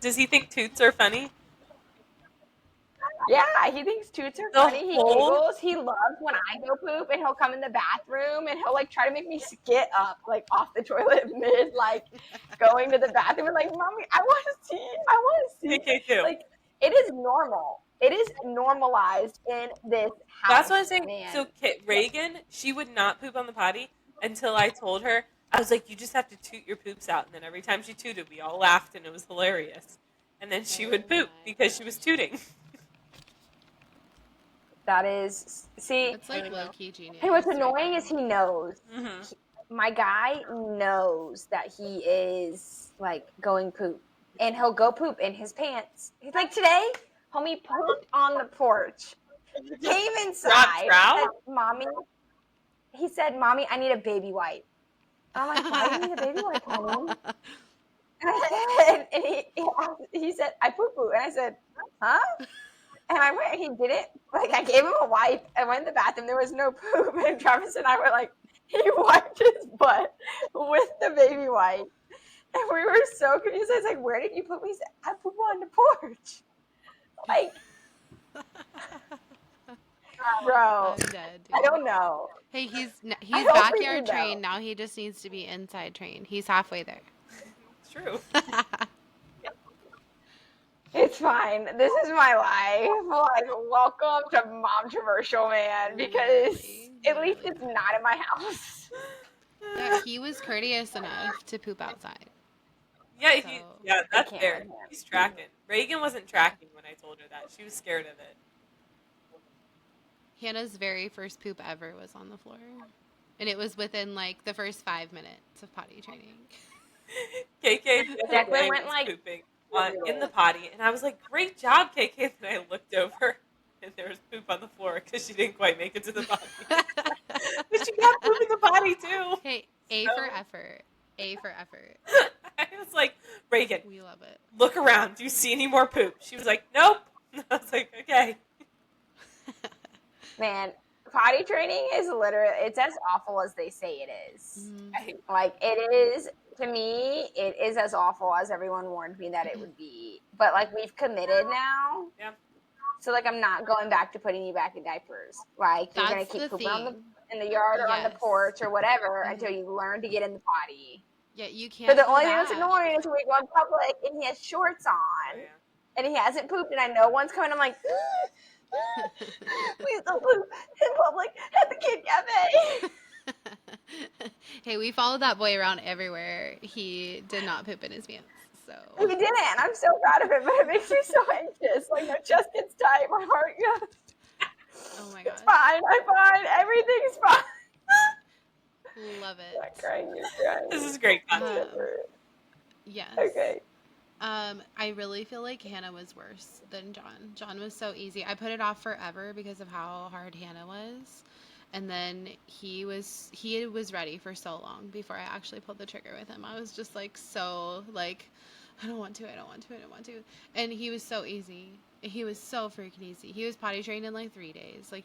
Does he think toots are funny? Yeah, he thinks toots are funny. He giggles. He loves when I go poop, and he'll come in the bathroom and he'll like try to make me get up like off the toilet mid like going to the bathroom and like, mommy, I want to see. I want to see. KK too. Like it is normal. It is normalized in this house. That's what I'm saying. Man. So Reagan, she would not poop on the potty until I told her. I was like, you just have to toot your poops out. And then every time she tooted, we all laughed and it was hilarious. And then she would poop because she was tooting. That is, see, It's like low-key genius. hey, what's annoying is he knows. Mm-hmm. My guy knows that he is like going poop, and he'll go poop in his pants. He's like, today, homie pooped on the porch, came inside, said, mommy. He said, "Mommy, I need a baby wipe." I'm like, "Why do you need a baby wipe, honey?" and he said, "I poo poo," and I said, "Huh?" And I went, and he did it. Like, I gave him a wipe. I went in the bathroom. There was no poop. And Travis and I were like, he wiped his butt with the baby wipe. And we were so confused. I was like, where did you poop? He said, I poop on the porch. Like, bro, I'm dead, dude. I don't know. Hey, he's backyard trained. Now he just needs to be inside trained. He's halfway there. It's true. It's fine. This is my life. Like, welcome to Momtroversial, man. Because at least it's not in my house. Yeah, he was courteous enough to poop outside. Yeah, that's fair. He's tracking. Reagan wasn't tracking when I told her that. She was scared of it. Hannah's very first poop ever was on the floor. And it was within like the first 5 minutes of potty training. KK Declan went like pooping in the potty, and I was like, "Great job, KK!" And then I looked over, and there was poop on the floor because she didn't quite make it to the potty. But she got poop in the potty too. Hey, A for effort. A for effort. I was like, Reagan, we love it. Look around. Do you see any more poop? She was like, nope. I was like, okay. Man, potty training is literally, it's as awful as they say it is. Mm-hmm. Like, it is, to me, it is as awful as everyone warned me that it would be. But, like, we've committed now. Yeah. So, like, I'm not going back to putting you back in diapers. Like, you're going to keep pooping in the yard or on the porch or whatever until you learn to get in the potty. Yeah, you can't. But the only thing that's annoying is we go in public and he has shorts on and he hasn't pooped, and I know one's coming. I'm like, please don't poop in public at the kid cafe. Hey, we followed that boy around everywhere. He did not poop in his pants. So he didn't. I'm so proud of it, but it makes me so anxious. Like, my chest gets tight, my heart goes. Oh my god. It's fine. I'm fine. Everything's fine. Love it. I'm not crying, you're crying. This is great content. Yes. Okay. I really feel like Hannah was worse than John. John was so easy. I put it off forever because of how hard Hannah was. And then he was ready for so long before I actually pulled the trigger with him. I was just like, so like, I don't want to. And he was so easy. He was so freaking easy. He was potty trained in like 3 days. Like,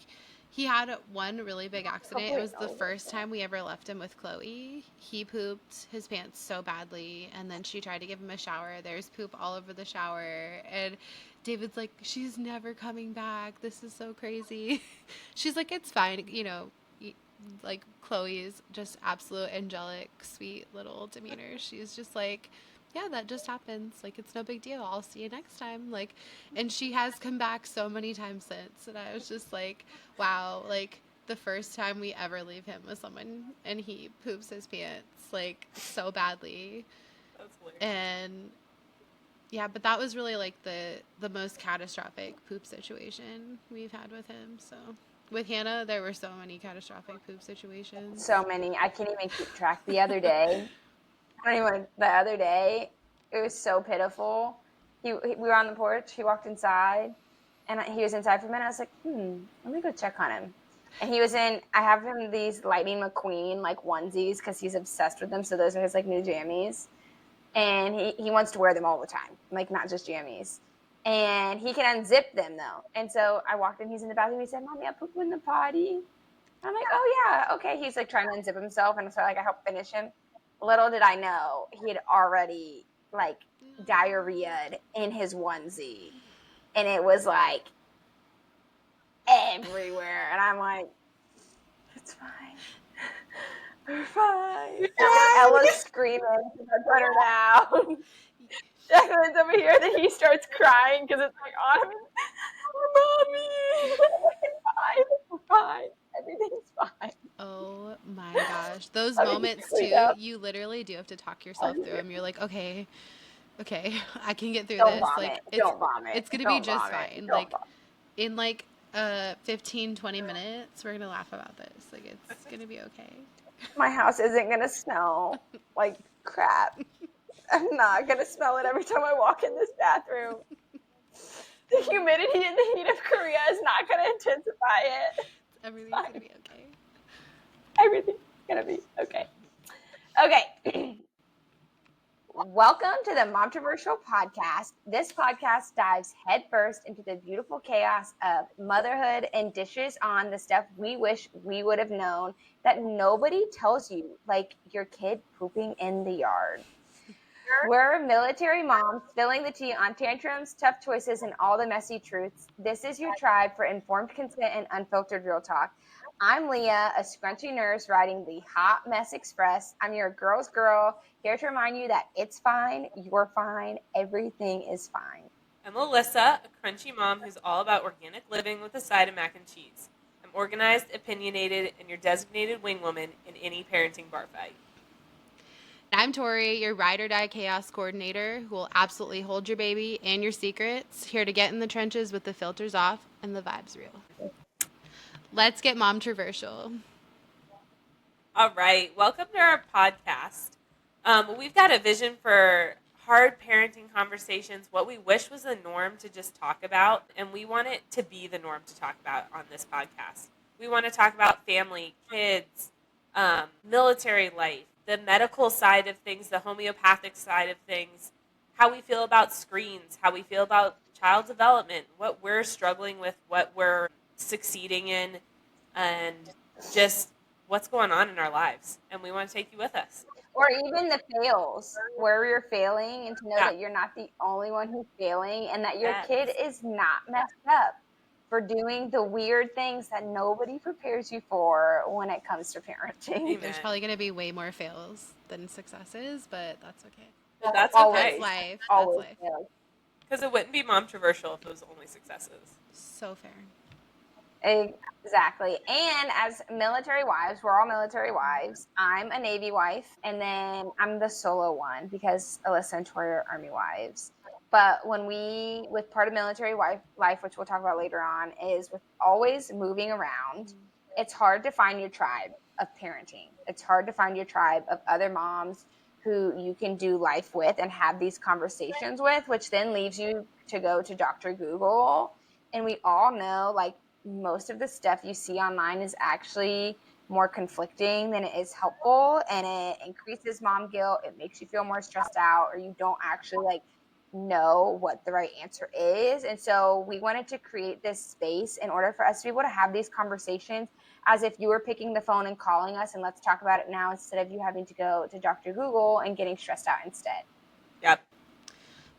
he had one really big accident. It was the first time we ever left him with Chloe. He pooped his pants so badly, and then she tried to give him a shower. There's poop all over the shower, and David's like, she's never coming back. This is so crazy. She's like, it's fine. You know, like, Chloe is just absolute angelic, sweet little demeanor. She's just like, yeah, that just happens. Like, it's no big deal. I'll see you next time. Like, and she has come back so many times since. And I was just like, wow, like, the first time we ever leave him with someone and he poops his pants, like, so badly. That's hilarious. And yeah, but that was really like the most catastrophic poop situation we've had with him. So with Hannah, there were so many catastrophic poop situations. So many. I can't even keep track. The other day, it was so pitiful. We were on the porch. He walked inside, and he was inside for a minute. I was like, let me go check on him. And he was I have him these Lightning McQueen, like, onesies, because he's obsessed with them. So those are his, like, new jammies. And he wants to wear them all the time, like, not just jammies. And he can unzip them, though. And so I walked in. He's in the bathroom. He said, Mommy, I pooped in the potty. I'm like, oh, yeah, okay. He's, like, trying to unzip himself. And so, like, I helped finish him. Little did I know he had already like diarrhea in his onesie, and it was like everywhere, and I'm like, it's fine. We're fine. Ella's screaming because I put her down. Jacqueline's over here, then he starts crying because it's like on him. Mommy, we're fine. Everything's fine. Oh my gosh. Those moments too, you literally do have to talk yourself through them. You're like, okay, I can get through Don't this. vomit. Like Don't vomit. it's gonna Don't be just vomit. fine. Don't Like vomit. in like 15-20 minutes we're gonna laugh about this. Like it's gonna be okay. My house isn't gonna smell like crap. I'm not gonna smell it every time I walk in this bathroom. The humidity and the heat of Korea is not gonna intensify it. Everything's gonna be okay. Everything's gonna be okay. Okay. Welcome to the Momtroversial podcast. This podcast dives headfirst into the beautiful chaos of motherhood and dishes on the stuff we wish we would have known that nobody tells you, like your kid pooping in the yard. We're military moms spilling the tea on tantrums, tough choices, and all the messy truths. This is your tribe for informed consent and unfiltered real talk. I'm Leeah, a scrunchy nurse riding the Hot Mess Express. I'm your girl's girl, here to remind you that it's fine, you're fine, everything is fine. I'm Alyssa, a crunchy mom who's all about organic living with a side of mac and cheese. I'm organized, opinionated, and your designated wing woman in any parenting bar fight. I'm Tori, your ride or die chaos coordinator who will absolutely hold your baby and your secrets, here to get in the trenches with the filters off and the vibes real. Let's get Momtroversial. All right, welcome to our podcast. We've got a vision for hard parenting conversations, what we wish was the norm to just talk about, and we want it to be the norm to talk about on this podcast. We want to talk about family, kids, military life, the medical side of things, the homeopathic side of things, how we feel about screens, how we feel about child development, what we're struggling with, what we're succeeding in, and just what's going on in our lives. And we want to take you with us. Or even the fails, where you're failing, and to know that you're not the only one who's failing, and that your kid is not messed up for doing the weird things that nobody prepares you for when it comes to parenting. Amen. There's probably going to be way more fails than successes, but that's okay. But that's okay. That's life. Always that's life. Because it wouldn't be Momtroversial if it was only successes. So fair. Exactly. And as military wives, we're all military wives. I'm a Navy wife, and then I'm the solo one because Alyssa and Tori are Army wives. But with part of military life, which we'll talk about later on, is with always moving around, it's hard to find your tribe of parenting. It's hard to find your tribe of other moms who you can do life with and have these conversations with, which then leaves you to go to Dr. Google. And we all know, like, most of the stuff you see online is actually more conflicting than it is helpful, and it increases mom guilt. It makes you feel more stressed out, or you don't actually know what the right answer is. And so we wanted to create this space in order for us to be able to have these conversations as if you were picking the phone and calling us and let's talk about it now, instead of you having to go to Dr. Google and getting stressed out instead. Yep.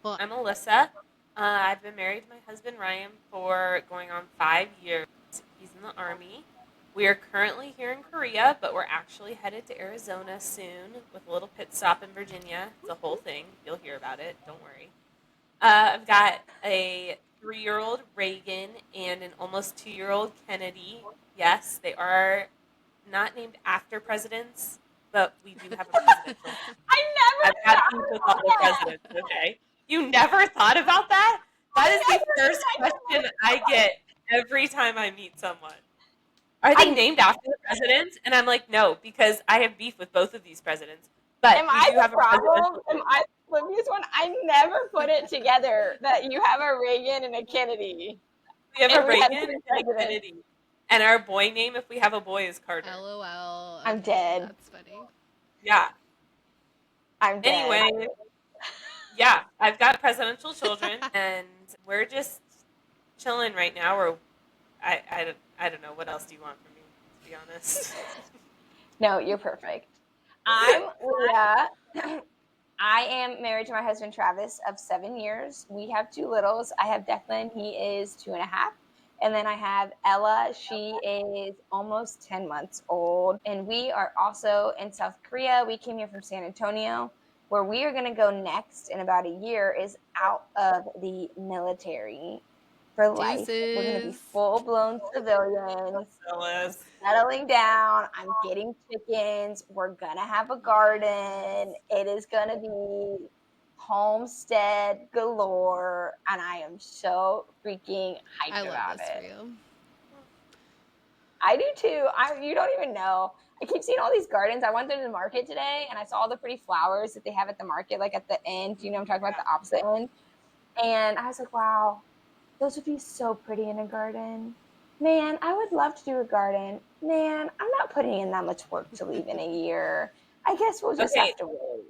Well, I'm Alyssa. I've been married to my husband, Ryan, for going on 5 years. He's in the Army. We are currently here in Korea, but we're actually headed to Arizona soon with a little pit stop in Virginia. It's a whole thing. You'll hear about it. Don't worry. I've got a 3-year-old Reagan and an almost 2-year-old Kennedy. Yes, they are not named after presidents, but we do have a presidential. I've got beef with all the presidents, okay? You never thought about that? That is the first question I get every time I meet someone. Are they named after the presidents? And I'm like, no, because I have beef with both of these presidents. But am I the problem? Am I the oblivious one? I never put it together that you have a Reagan and a Kennedy. We have a Reagan and a Kennedy. And our boy name, if we have a boy, is Carter. LOL. I'm dead. That's funny. Yeah. I'm dead. Anyway, yeah, I've got presidential children, and we're just chilling right now. Or I don't know. What else do you want from me, to be honest? No, you're perfect. I'm Leeah. I am married to my husband, Travis, of 7 years. We have 2 littles. I have Declan. He is 2.5. And then I have Ella. She is almost 10 months old. And we are also in South Korea. We came here from San Antonio. Where we are going to go next in about a year is out of the military for life. We're going to be full-blown civilians. I'm settling down. I'm getting chickens. We're going to have a garden. It is going to be homestead galore. And I am so freaking hyped about it. I love this for you. I do too. You don't even know. I keep seeing all these gardens. I went to the market today and I saw all the pretty flowers that they have at the market, like at the end. You know, I'm talking about the opposite end. And I was like, wow, those would be so pretty in a garden. Man, I would love to do a garden. Man, I'm not putting in that much work to leave in a year. I guess we'll just have to wait.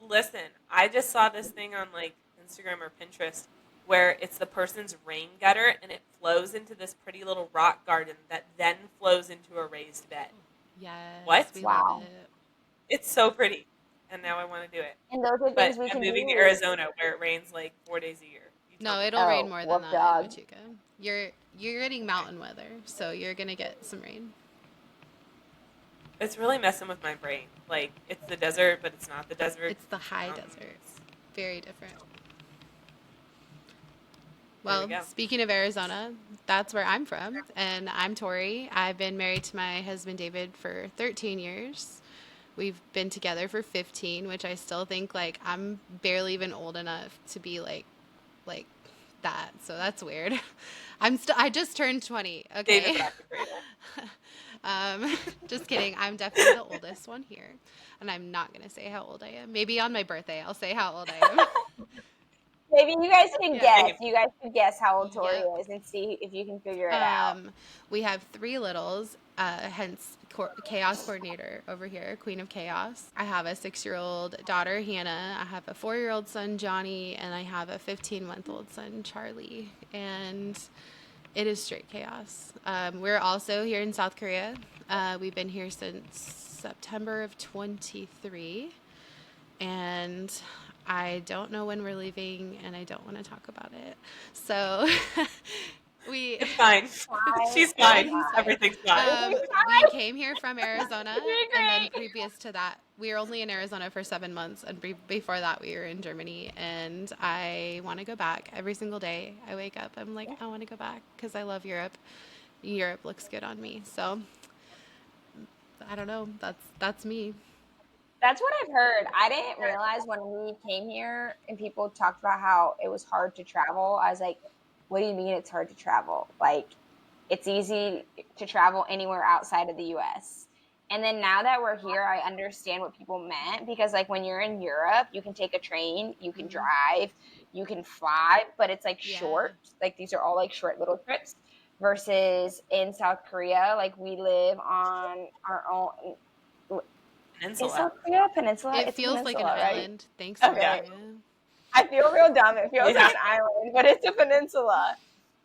Listen, I just saw this thing on like Instagram or Pinterest where it's the person's rain gutter and it flows into this pretty little rock garden that then flows into a raised bed. Yes. What? Wow. It's so pretty. And now I want to do it. And those are things we can do. I'm moving to Arizona where it rains like 4 days a year. No, it'll rain more than that in Pachuca. You're getting mountain weather, so you're going to get some rain. It's really messing with my brain. Like, it's the desert, but it's not the desert. It's the high desert. Very different. Well, speaking of Arizona, that's where I'm from, and I'm Tori. I've been married to my husband, David, for 13 years. We've been together for 15, which I still think, like, I'm barely even old enough to be, like that, so that's weird. I just turned 20, okay? Just kidding. I'm definitely the oldest one here, and I'm not going to say how old I am. Maybe on my birthday I'll say how old I am. Maybe you guys can guess. You guys can guess how old Tori is and see if you can figure it out. We have 3 littles, hence chaos coordinator over here, queen of chaos. I have a 6-year-old daughter, Hannah. I have a 4-year-old son, Johnny, and I have a 15-month-old son, Charlie. And it is straight chaos. We're also here in South Korea. We've been here since September of 23. And I don't know when we're leaving, and I don't want to talk about it. So it's fine. She's fine. Everything's fine. We came here from Arizona, and then previous to that, we were only in Arizona for 7 months, and before that, we were in Germany. And I want to go back every single day. I wake up, I'm like, I want to go back because I love Europe. Europe looks good on me. So I don't know. That's me. That's what I've heard. I didn't realize when we came here and people talked about how it was hard to travel. I was like, what do you mean it's hard to travel? Like, it's easy to travel anywhere outside of the U.S. And then now that we're here, I understand what people meant because, like, when you're in Europe, you can take a train, you can drive, you can fly, but it's, like, short. Like, these are all, like, short little trips versus in South Korea, like, we live on our own – Peninsula. Is South Korea a peninsula? It feels like an island. Thanks, okay. I feel real dumb. It feels like an island, but it's a peninsula.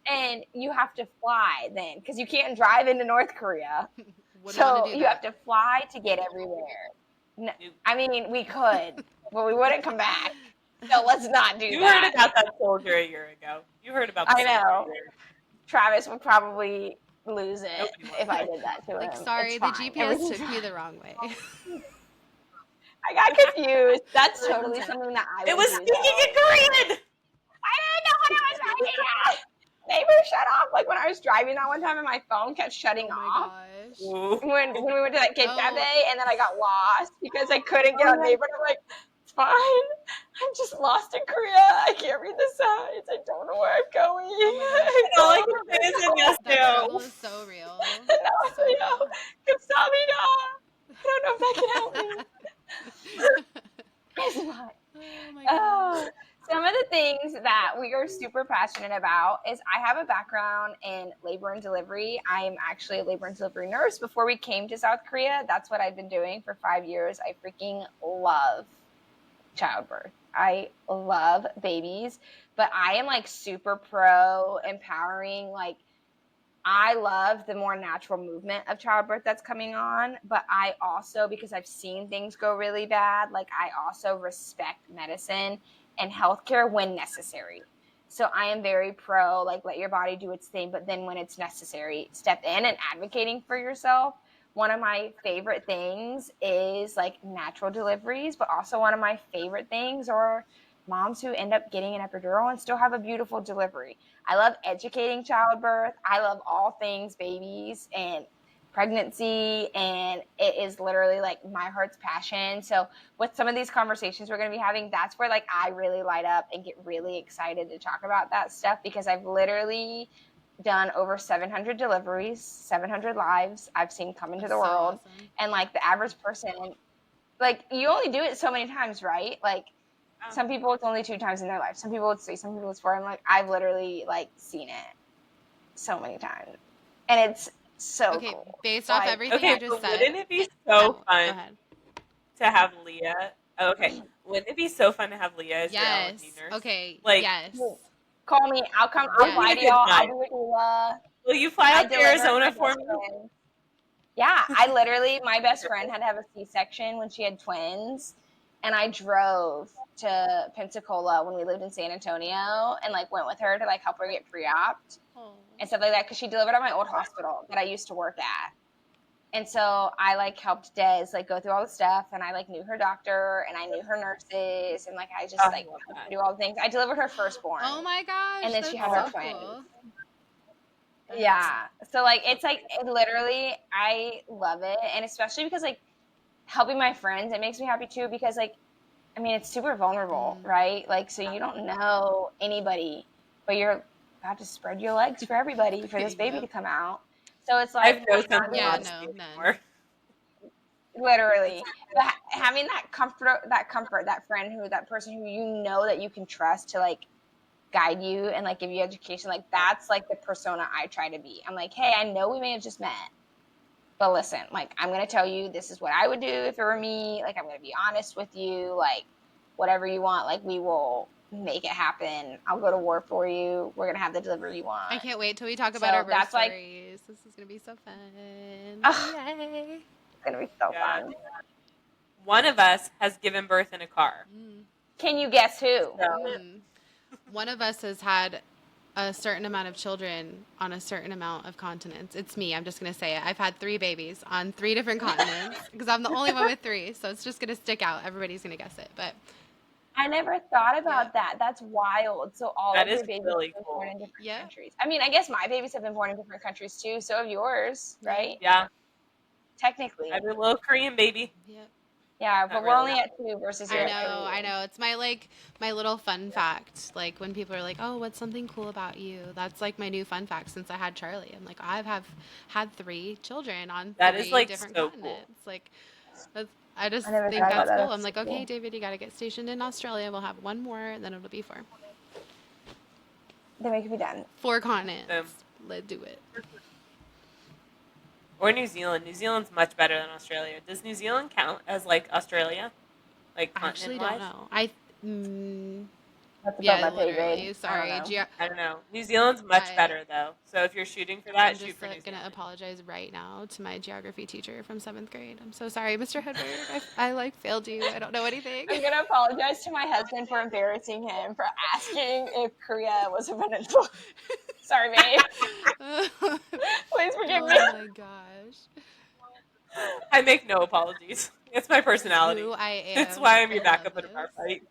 And you have to fly then because you can't drive into North Korea. So you have to fly to get everywhere. No, I mean, we could, but we wouldn't come back. So let's not do that. You heard about that soldier a year ago. You heard about that. I know. Travis would probably lose it if I did that to him. Like, sorry, the GPS took me the wrong way. I got confused. That's totally something that I would do. It was speaking in Korean! I didn't know what I was writing at. Neighbor shut off. Like, when I was driving that one time and my phone kept shutting off. Gosh. When we went to that kidnap day and then I got lost because I couldn't get on neighbor. I'm like, it's fine. I'm just lost in Korea. I can't read the signs. I don't know where I'm going. All I can say is yes, that was so real. So real. I don't know if that can help me. It's fine. Oh my gosh. Some of the things that we are super passionate about is I have a background in labor and delivery. I am actually a labor and delivery nurse. Before we came to South Korea, that's what I've been doing for 5 years. I freaking love childbirth. I love babies, but I am like super pro empowering. Like, I love the more natural movement of childbirth that's coming on, but I also, because I've seen things go really bad, like I also respect medicine and healthcare when necessary. So I am very pro, like, let your body do its thing, but then when it's necessary, step in. And advocating for yourself. One of my favorite things is like natural deliveries, but also one of my favorite things are moms who end up getting an epidural and still have a beautiful delivery. I love educating childbirth. I love all things babies and pregnancy, and it is literally like my heart's passion. So with some of these conversations we're going to be having, that's where like I really light up and get really excited to talk about that stuff, because I've literally done over 700 deliveries, 700 lives I've seen come into the world. Awesome. And like the average person, like you only do it so many times, right? Like some people it's only 2 times in their life. Some people it's 3, some people it's 4. I'm like, I've literally like seen it so many times. And it's so cool. Based off everything you just said. Wouldn't it be so fun go ahead. to have Leeah? Okay. Wouldn't it be so fun to have Leeah as your L&D nurse? Okay. Like, yes. Call me. I'll come. I'll fly to y'all. I'll do it. Will you fly out to Arizona for me? Yeah, I literally, my best friend had to have a C-section when she had twins, and I drove to Pensacola when we lived in San Antonio and like went with her to like help her get pre-opped and stuff like that, because she delivered at my old hospital that I used to work at. And so I like helped Des like go through all the stuff, and I like knew her doctor and I knew her nurses, and like I just like do all the things. I delivered her firstborn. Oh my gosh! And then she had her twins. Cool. Yeah. So like it's like it literally, I love it, and especially because like helping my friends, it makes me happy too, because like I mean it's super vulnerable, right? Like so you don't know anybody, but you're about to spread your legs for everybody for this baby to come out. So it's like none. Literally, but having that comfort, that friend that person who you know that you can trust to like guide you and like give you education, like that's like the persona I try to be. I'm like, hey, I know we may have just met, but listen, like I'm gonna tell you this is what I would do if it were me. Like I'm gonna be honest with you. Like whatever you want, like we will make it happen. I'll go to war for you. We're gonna have the delivery you want. I can't wait till we talk about our birth stories. This is gonna be so fun. Yay! It's gonna be so fun. One of us has given birth in a car. Can you guess who? One of us has had a certain amount of children on a certain amount of continents. It's me. I'm just going to say it. I've had 3 babies on 3 different continents because I'm the only one with 3. So it's just going to stick out. Everybody's going to guess it. But I never thought about that. That's wild. So all of your babies really have been born in different countries. I mean, I guess my babies have been born in different countries too. So have yours, right? Yeah. Technically. I have a little Korean baby. Yep. Yeah, but we're only at 2 versus you're at 3. I know. It's my little fun fact. Like when people are like, "Oh, what's something cool about you?" That's like my new fun fact since I had Charlie. I'm like, I have had 3 children on 3 different continents. Cool. Like, I just think that's cool. I'm like, okay, David, you got to get stationed in Australia. We'll have 1 more, and then it'll be 4. Then we can be done. 4 continents. Let's do it. Or New Zealand. New Zealand's much better than Australia. Does New Zealand count as like Australia? Like I actually don't know. That's yeah, literally. Sorry. I don't know. New Zealand's much better though. So if you're shooting for that, shoot for New Zealand. I'm just gonna apologize right now to my geography teacher from 7th grade. I'm so sorry, Mr. Hedberg. I like failed you. I don't know anything. I'm gonna apologize to my husband for embarrassing him for asking if Korea was a peninsula. Sorry, babe. Please forgive me. Oh my gosh. I make no apologies. It's my personality. Who I am. It's why I'm your backup in a bar fight.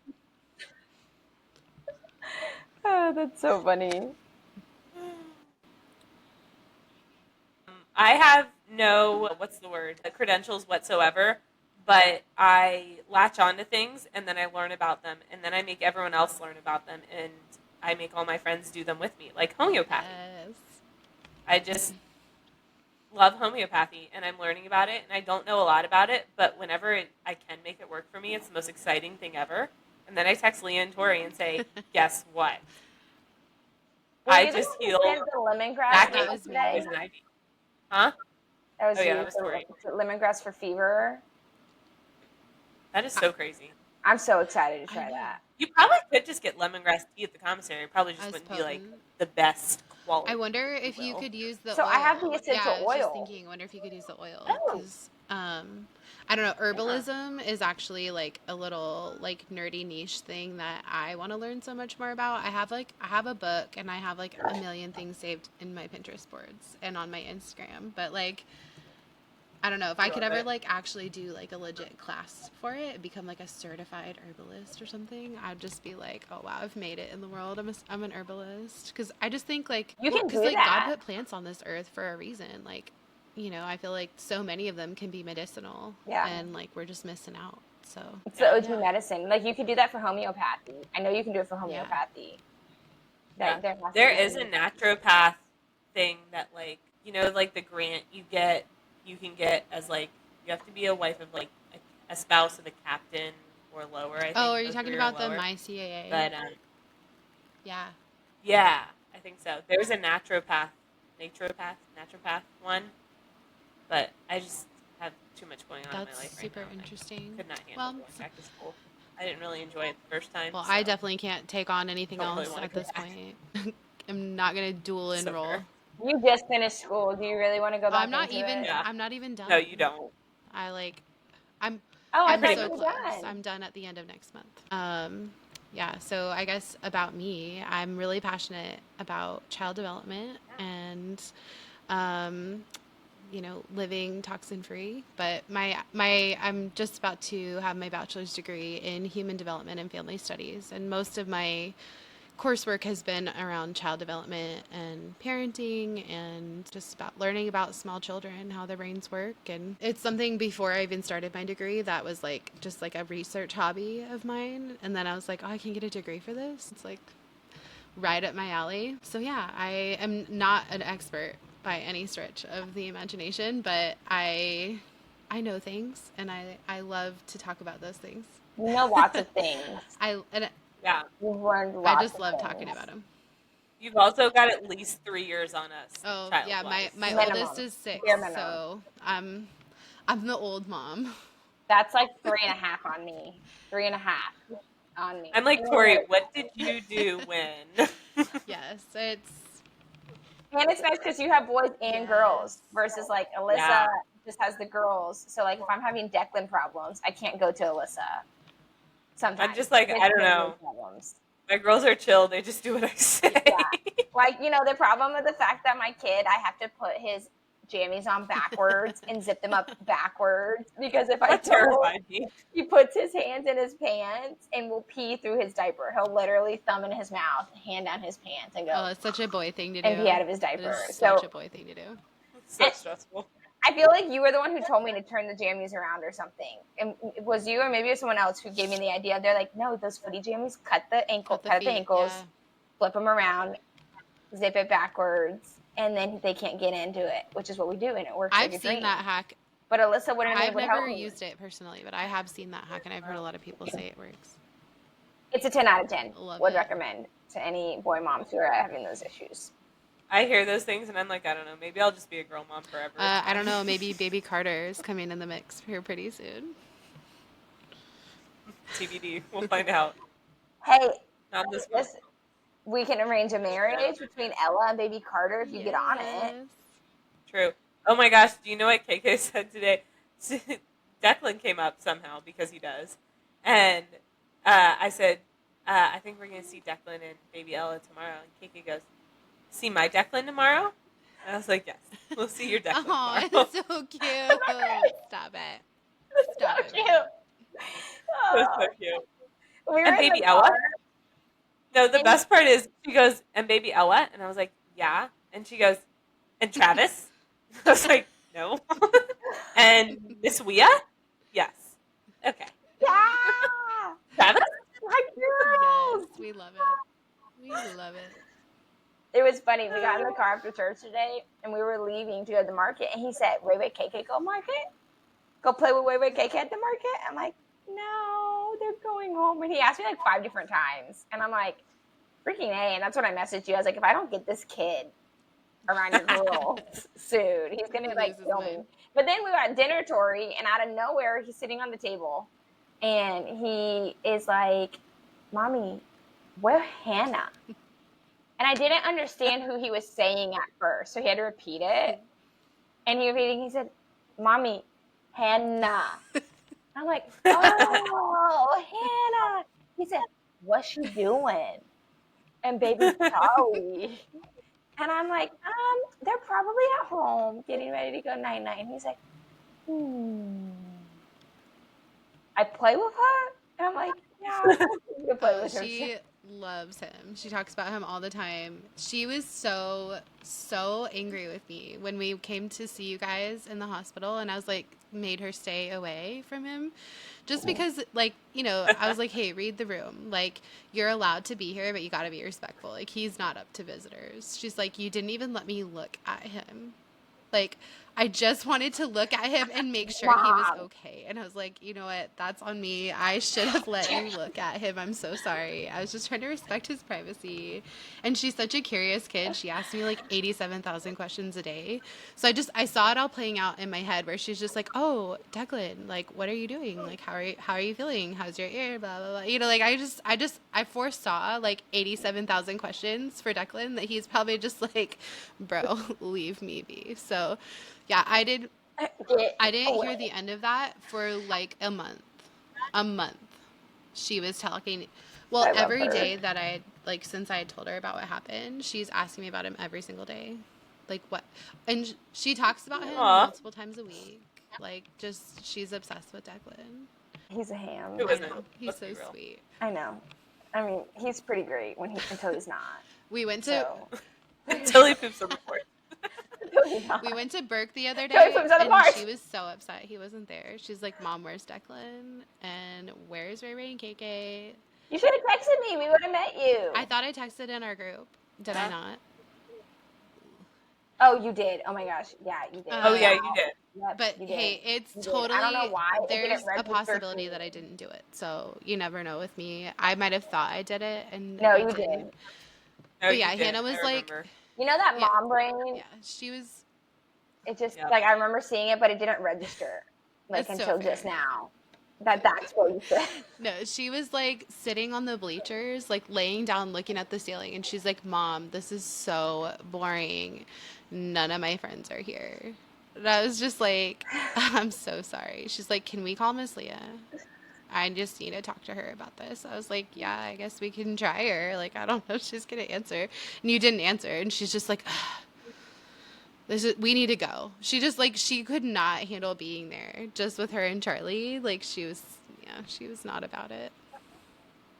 Oh, that's so funny. I have no, credentials whatsoever, but I latch on to things and then I learn about them and then I make everyone else learn about them and I make all my friends do them with me, like homeopathy. Yes. I just love homeopathy and I'm learning about it and I don't know a lot about it, but whenever I can make it work for me, it's the most exciting thing ever. And then I text Leeah and Tori and say, guess what? I just healed the lemongrass. That was poison ivy. Huh? That was Tori. Lemongrass for fever. That is so crazy. I'm so excited to try that. You probably could just get lemongrass tea at the commissary. It probably just As wouldn't be like potent. the best quality. I wonder if you could use the So oil. I have the essential I was just oil. thinking, I wonder if you could use the oil. Oh. Because, I don't know, herbalism is actually like a little like nerdy niche thing that I want to learn so much more about. I have a book and I have like a million things saved in my Pinterest boards and on my Instagram. But like, I don't know if I could ever like actually do like a legit class for it, become like a certified herbalist or something. I'd just be like, oh wow, I've made it in the world. I'm an herbalist. Because I just think like, You can do like that. God put plants on this earth for a reason. Like, you know, I feel like so many of them can be medicinal. Yeah. And like we're just missing out. So it's the OG medicine. Like you could do that for homeopathy. I know you can do it for homeopathy. Yeah. There is a naturopath thing that like, you know, like the grant you can get as like, you have to be a wife of like a spouse of a captain or lower, I think. Oh, are you talking about the MyCAA? But yeah. Yeah, I think so. There's a naturopath one, but I just have too much going on in my life right now. That's super interesting. I could not handle going back to school. I didn't really enjoy it the first time. Well, so I definitely can't take on anything else at this point. I'm not gonna dual enroll. You just finished school. Do you really want to go back? I'm not even done. No, you don't. I'm so close. I'm done at the end of next month. Yeah, so I guess about me, I'm really passionate about child development and you know, living toxin free, but I'm just about to have my bachelor's degree in human development and family studies, and most of my coursework has been around child development and parenting and just about learning about small children, how their brains work. And it's something before I even started my degree that was like just like a research hobby of mine, and then I was like, oh, I can get a degree for this. It's like right up my alley. So yeah, I am not an expert by any stretch of the imagination, but I know things, and I love to talk about those things. You know lots of things. Yeah. You've learned lots I just love talking about them. You've also got at least 3 years on us. Oh, yeah, my oldest is 6, so I'm the old mom. That's like 3.5 on me. 3.5 on me. I'm like, Tori, what did you do when? Yes, it's... And it's nice because you have boys and girls versus like Alyssa just has the girls. So like if I'm having Declan problems, I can't go to Alyssa. Sometimes. I'm just like, I don't know. My girls are chill. They just do what I say. Yeah. Like, you know, the problem with the fact that my kid, I have to put his jammies on backwards and zip them up backwards because if I don't, he puts his hands in his pants and will pee through his diaper. He'll literally thumb in his mouth, hand down his pants, and go. Oh, it's such a boy thing to do. And pee out of his diaper. Such a boy thing to do. It's so stressful. I feel like you were the one who told me to turn the jammies around or something. And it was you or maybe it was someone else who gave me the idea. They're like, no, those footy jammies, cut the ankles, flip them around, zip it backwards, and then they can't get into it, which is what we do, and it works. I've seen that hack. But Alyssa wouldn't. I've never used it personally, but I have seen that hack, and I've heard a lot of people say it works. It's a 10 out of 10. Would recommend to any boy moms who are having those issues. I hear those things, and I'm like, I don't know. Maybe I'll just be a girl mom forever. I don't know. Maybe baby Carter is coming in the mix here pretty soon. TBD. We'll find out. Hey, not this one. We can arrange a marriage between Ella and baby Carter if you get on it. True. Oh my gosh, do you know what KK said today? Declan came up somehow because he does. And I said, I think we're going to see Declan and baby Ella tomorrow. And KK goes, see my Declan tomorrow? And I was like, yes, we'll see your Declan tomorrow. Oh, it's so cute. Stop it. Stop it. Cute. That's so cute. And baby Ella? No, the best part is she goes, and baby Ella? And I was like, yeah. And she goes, and Travis? I was like, no. And Miss Leeah? Yes. Okay. Yeah. Travis? My girls. Yes, we love it. We love it. It was funny. We got in the car after church today, and we were leaving to go to the market, and he said, wait, KK, go market? Go play with wait, KK at the market? I'm like, no, they're going home. And he asked me like 5 different times, and I'm like, freaking A. And that's when I messaged you. I was like, if I don't get this kid around your girl soon, he's going to like kill me. But then we were at dinner, Tori, and out of nowhere, he's sitting on the table, and he is like, Mommy, where's Hannah? And I didn't understand who he was saying at first, so he had to repeat it. And he said, Mommy, Hannah. I'm like, oh, Hannah. He said, what's she doing? And baby Tori. And I'm like, they're probably at home getting ready to go night-night. And he's like, I play with her? And I'm like, yeah, you can play with her. She loves him. She talks about him all the time. She was so angry with me when we came to see you guys in the hospital, and I was like, made her stay away from him. Just because, like, you know, I was like, hey, read the room. Like, you're allowed to be here, but you got to be respectful. Like, he's not up to visitors. She's like, you didn't even let me look at him. Like, I just wanted to look at him and make sure he was okay. And I was like, you know what? That's on me. I should have let you look at him. I'm so sorry. I was just trying to respect his privacy. And she's such a curious kid. She asked me like 87,000 questions a day. So I saw it all playing out in my head where she's just like, oh, Declan, like, what are you doing? Like, how are you feeling? How's your ear? Blah, blah, blah. You know, like, I foresaw like 87,000 questions for Declan that he's probably just like, bro, leave me be. So, yeah, I didn't hear the end of that for like a month. She was talking, well, every day that I, like, since I had told her about what happened, she's asking me about him every single day. Like, what? And she talks about him multiple times a week. Like, just, she's obsessed with Declan. He's a ham. Who isn't? He's so sweet. I know. I mean, he's pretty great until he's not. We went to... Until he poops on the porch. We went to Burke the other day, and she was so upset he wasn't there. She's like, Mom, where's Declan? And where's Ray Ray and KK? You should have texted me. We would have met you. I thought I texted in our group. Did I not? Oh, you did. Oh, my gosh. Yeah, you did. Oh, yeah, you did. Yep, but, you did. hey, it's you totally... I don't know why. There's a possibility that I didn't do it. So, you never know with me. I might have thought I did it, and no, you didn't. But, yeah, Hannah was like... You know that mom brain? Yeah, she was... It just, like, I remember seeing it, but it didn't register, like, until just now. That's what you said. No, she was, like, sitting on the bleachers, like, laying down, looking at the ceiling, and she's like, Mom, this is so boring. None of my friends are here. And I was just like, I'm so sorry. She's like, can we call Miss Leeah? I just need to talk to her about this. I was like, yeah, I guess we can try her. Like, I don't know if she's going to answer. And you didn't answer. And she's just like, we need to go. She just, like, she could not handle being there just with her and Charlie. Like, she was not about it.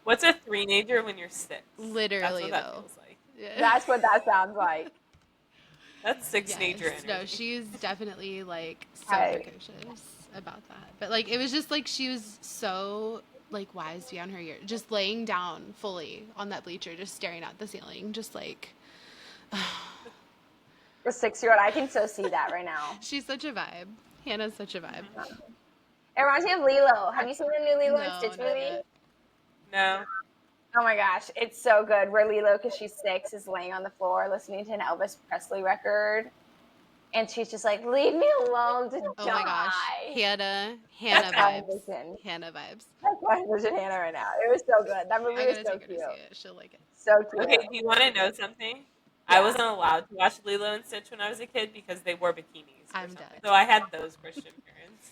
What's a three-nager when you're 6? Literally, that's what that feels like. Yeah. That's what that sounds like. That's 6-nager energy. No, she's definitely, like, so precocious about that. But, like, it was just, like, she was so, like, wise beyond her years. Just laying down fully on that bleacher, just staring at the ceiling, just, like... For 6-year-old, I can so see that right now. She's such a vibe. Hannah's such a vibe. It reminds me of Lilo. Have you seen the new Lilo and Stitch movie? No. Oh my gosh, it's so good. Where Lilo, because she's 6, is laying on the floor listening to an Elvis Presley record. And she's just like, leave me alone to die. Oh my gosh. Hannah vibes. Hannah vibes. That's my vision Hannah right now. It was so good. That movie was so cute. She'll like it. So cute. Okay, do you want to know something? Yeah. I wasn't allowed to watch Lilo and Stitch when I was a kid because they wore bikinis. I'm dead. So I had those Christian parents.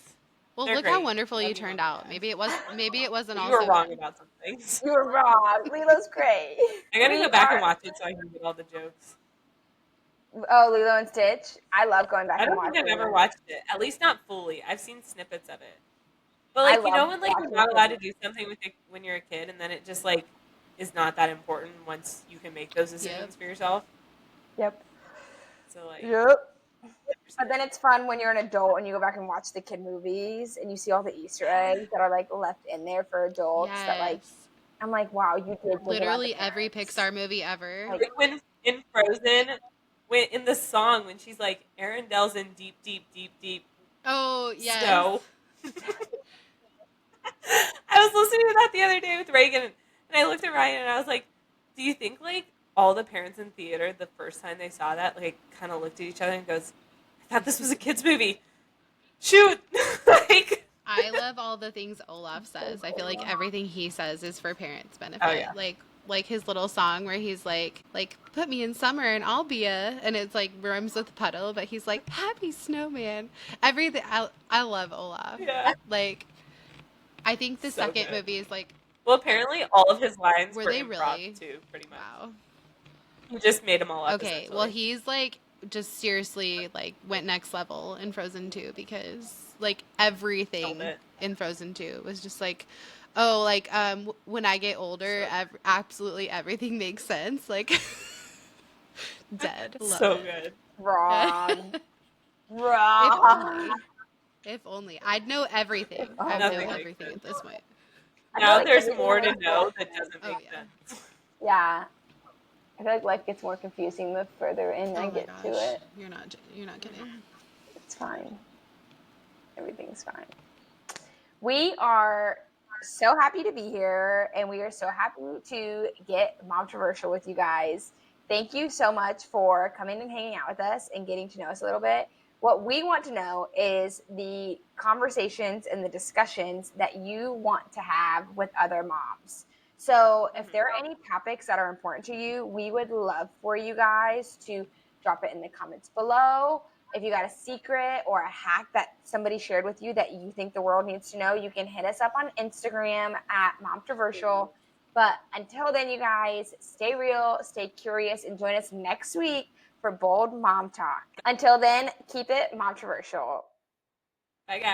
Well, look how wonderful you turned out. Maybe it wasn't also... You were wrong about some things. You were wrong. Lilo's great. I gotta go back and watch it so I can get all the jokes. Oh, Lilo and Stitch? I love going back and watching it. I don't think I've ever watched it. At least not fully. I've seen snippets of it. But, like, you know when, like, you're not allowed to do something when you're a kid and then it just, like, is not that important once you can make those decisions for yourself? Yep. So, like... Yep. But then it's fun when you're an adult and you go back and watch the kid movies and you see all the Easter eggs that are, like, left in there for adults. Yes. That, like, I'm like, wow, you did. Literally every Pixar movie ever. Like when in Frozen, in the song, when she's like, Arendelle's in deep, deep, deep, deep. Oh, yes. Snow. I was listening to that the other day with Reagan, and I looked at Ryan and I was like, do you think, like, all the parents in theater, the first time they saw that, like, kind of looked at each other and goes, I thought this was a kid's movie. Shoot! Like, I love all the things Olaf says. I feel like everything he says is for parents' benefit. Oh, yeah. Like his little song where he's like put me in summer and I'll be and it's like rhymes with puddle, but he's like happy snowman. Everything. I love Olaf. Yeah. Like, I think the So second good. movie is like. Well, apparently all of his lines Were were they improv really? too, pretty much. Wow. He just made them all up. Okay, well he's like just seriously like went next level in Frozen 2 because like everything in Frozen 2 was just like, oh, like when I get older, absolutely everything makes sense. Like dead. Love so it. good. Wrong. If only. I'd know everything. I'd know everything at this point. Now there's more to know that doesn't make sense. Yeah. I feel like life gets more confusing the further in I get to it. You're not kidding. It's fine. Everything's fine. We are so happy to be here, and we are so happy to get Momtroversial with you guys. Thank you so much for coming and hanging out with us and getting to know us a little bit. What we want to know is the conversations and the discussions that you want to have with other moms. So if there are any topics that are important to you, we would love for you guys to drop it in the comments below. If you got a secret or a hack that somebody shared with you that you think the world needs to know, you can hit us up on Instagram at Momtroversial. But until then, you guys, stay real, stay curious, and join us next week for Bold Mom Talk. Until then, keep it Momtroversial. Bye, guys.